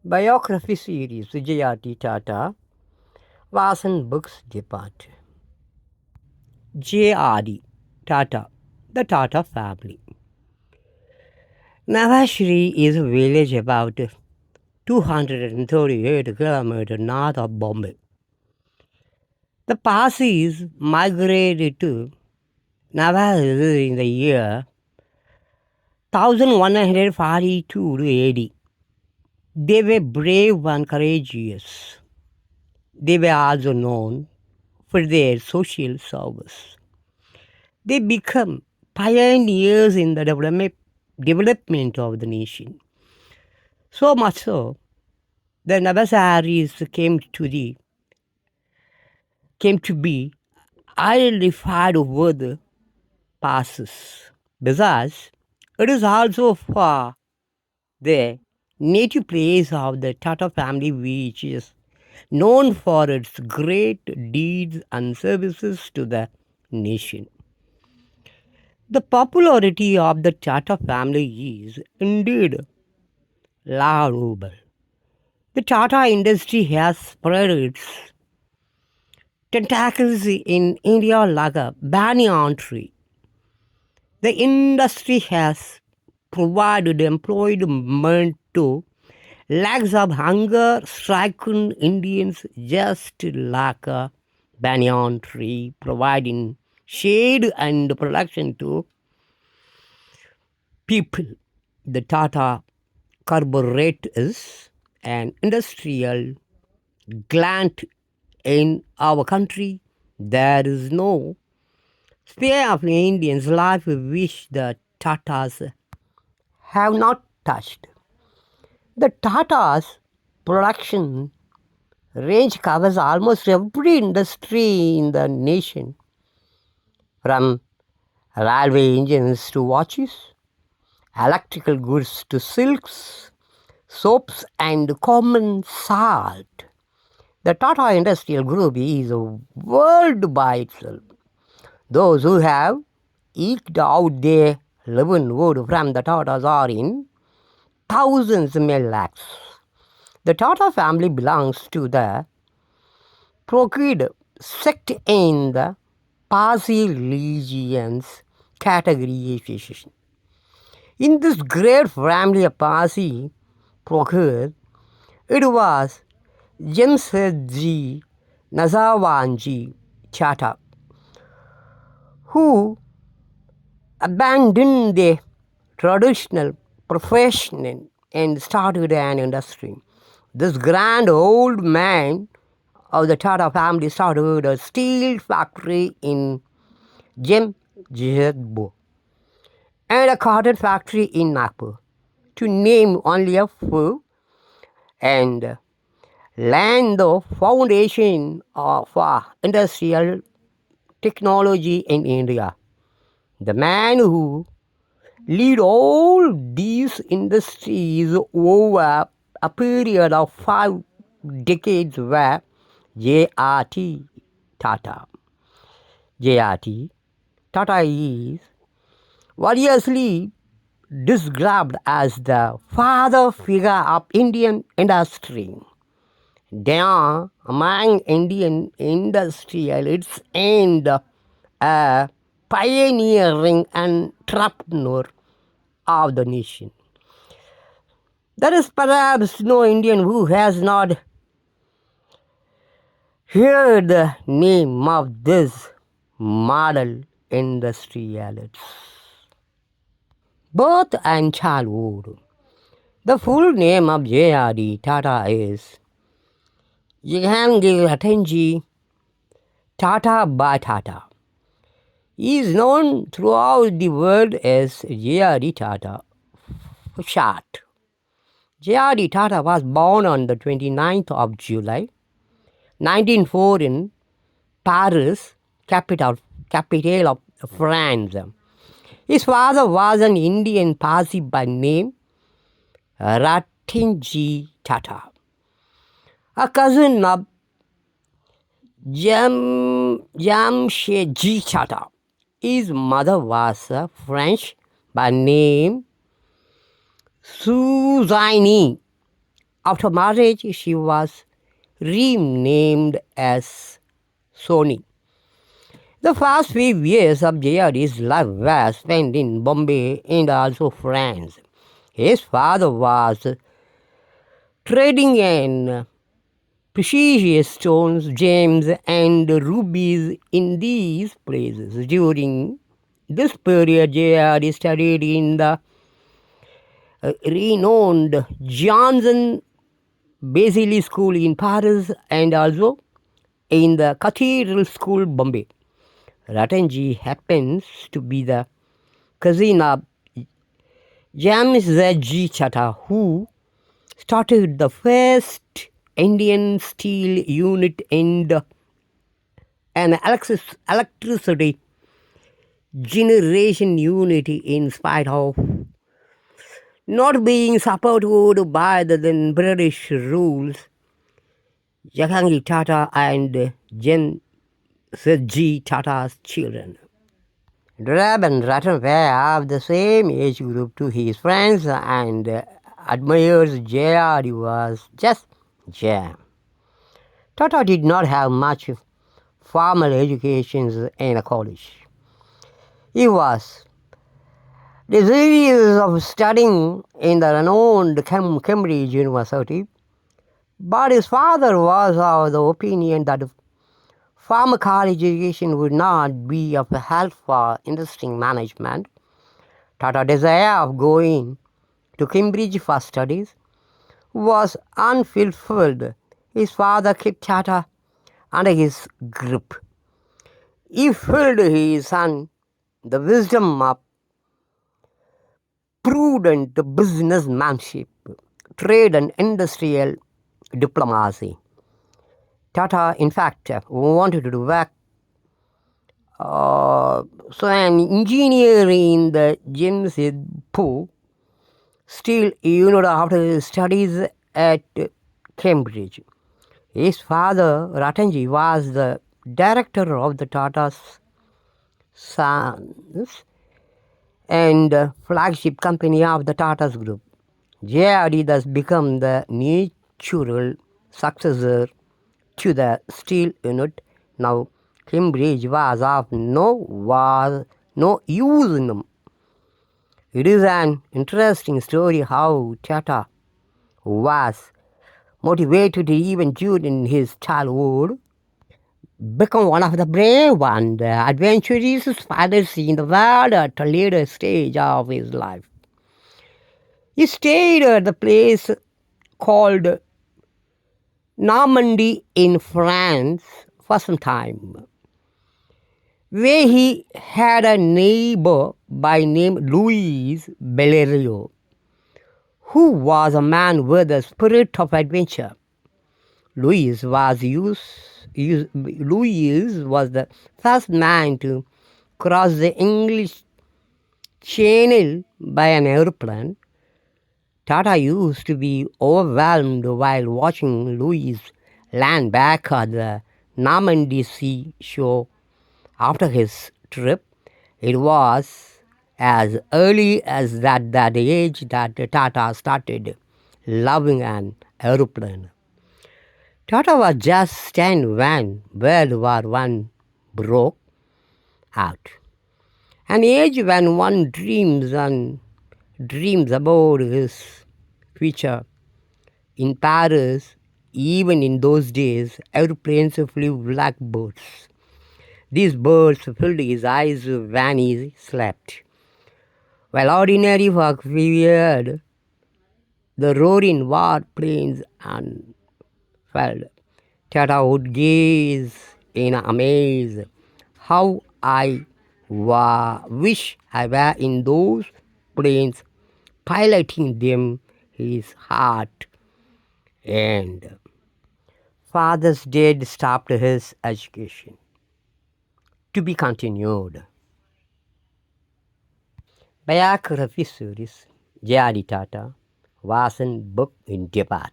Biography series R.D.TATA Vasan Books Depot. R.D. Tata, the Tata family. Navashri is a village about 238 kilometers north of Bombay. The Parsis migrated to Navashri in the year 1142 AD. They were brave and courageous. They were also known for their social service. They become pioneers in the development of the nation. So much so, the Navasaris came to be identified over the passes. Besides, it is also for the native place of the Tata family, which is known for its great deeds and services to the nation. The popularity of the Tata family is indeed laudable. The Tata industry has spread its tentacles in India like a banyan tree. The industry has provided employment to lakhs of hunger-stricken Indians just like a banyan tree, providing shade and protection to people. The Tata Corporate is an industrial gland in our country. There is no sphere of Indians' life which the Tatas have not touched. The Tatas' production range covers almost every industry in the nation, from railway engines to watches, electrical goods to silks, soaps and common salt. The Tata Industrial Group is a world by itself. Those who have eked out their livelihood from the Tatas are in thousands, may lakhs. The Tata family belongs to the Prokid sect in the Parsi religions categorization. In this great family of Parsi Prokid, it was Jamshedji Nazawanji Tata who abandoned the traditional profession and started an industry. This grand old man of the Tata family started a steel factory in Jamshedpur and a cotton factory in Nagpur, to name only a few, and land the foundation of industrial technology in India. The man who lead all these industries over a period of 5 decades were J.R.T. Tata. J.R.T. Tata is variously described as the father figure of Indian industry. There among Indian industrialists and a pioneering entrepreneur of the nation. There is perhaps no Indian who has not heard the name of this model industrialist. Birth and childhood. The full name of J.R.D. Tata is Jehangir Ratanji Tata by Tata. He is known throughout the world as J.R.D. Tata for short. J.R.D. Tata was born on the 29th of July, 1904 in Paris, capital of France. His father was an Indian Parsi by name Ratanji Tata, a cousin of Jamshedji Tata. His mother was French by name Suzanne, After marriage, she was renamed as Sony. The first few years of J.R.D.'s life were spent in Bombay and also France. His father was trading in precious stones, gems, and rubies in these places. During this period, J.R.D. studied in the renowned Johnson Basili School in Paris and also in the Cathedral School, Bombay. Ratanji happens to be the cousin of James Z. Chata, who started the first Indian steel unit and an electricity generation unit in spite of not being supported by the then British rules. Jahangir Tata and Jen G. Tata's children. Drab and Ratan were of the same age group to his friends and admirers. J.R.D. was just jam. Tata did not have much formal education in a college. He was desirous of studying in the renowned Cambridge University, but his father was of the opinion that formal college education would not be of help for industry management. Tata's desire of going to Cambridge for studies was unfulfilled. His father kept Tata under his grip. He filled his son the wisdom of prudent businessmanship, trade and industrial diplomacy. Tata, in fact, wanted to work so an engineer in the Jamshedpur. Still, after his studies at Cambridge, his father, Ratanji, was the director of the Tata's Sons and flagship company of the Tata's Group. J.R.D. thus became the natural successor to the steel unit. Now, Cambridge was of no use in them. It is an interesting story how Tata was motivated even during his childhood, become one of the brave and adventurous fathers in the world at a later stage of his life. He stayed at the place called Normandy in France for some time, where he had a neighbor by name Louis Bellerio, who was a man with a spirit of adventure. Louis was the first man to cross the English Channel by an aeroplane. Tata used to be overwhelmed while watching Louis land back at the Normandy seashore after his trip. It was as early as that age that Tata started loving an aeroplane. Tata was just 10 when World War I broke out, an age when one dreams about his future. In Paris, even in those days, airplanes flew like birds. These birds filled his eyes when he slept. While ordinary folk feared the roaring warplanes and felt, Tata would gaze in amaze. How I wish I were in those planes, piloting them. His heart and father's death stopped his education. To be continued. Biography series, J.R.D. Tata, Vasan Book Depot.